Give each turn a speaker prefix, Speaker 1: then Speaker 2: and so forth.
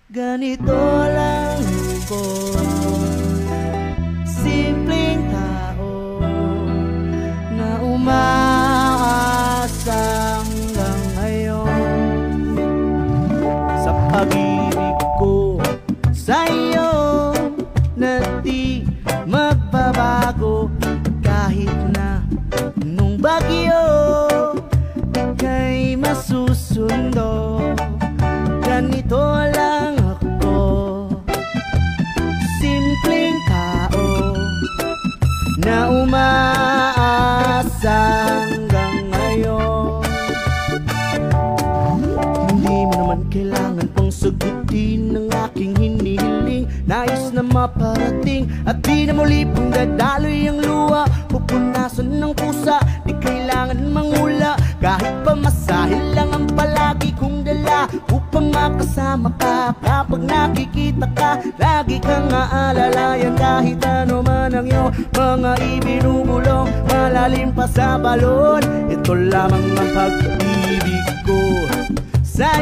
Speaker 1: Ganito lang ko, simpleng tao na umaasa hanggang ngayon sa pag-ibig ko sa iyo na di magbabago kahit na nung bagyo ika'y masusundo. Ganito lang ako, simpleng tao na umaasa hanggang ngayon. Hindi mo naman kailangan pang sagutin ng aking hinihiling. Nais na maparating at di na muli pang dadaloy ang luha. Pupunasan ng pusa, di kailangan mangula. Kahit pa masahil lang ang palagi kong dala upang makasama ka. Kapag nakikita ka, lagi kang aalalayan. Kahit ano man ang iyong mga ibinubulong, malalim pa sa balon, ito lamang ang pag-ibig ko sa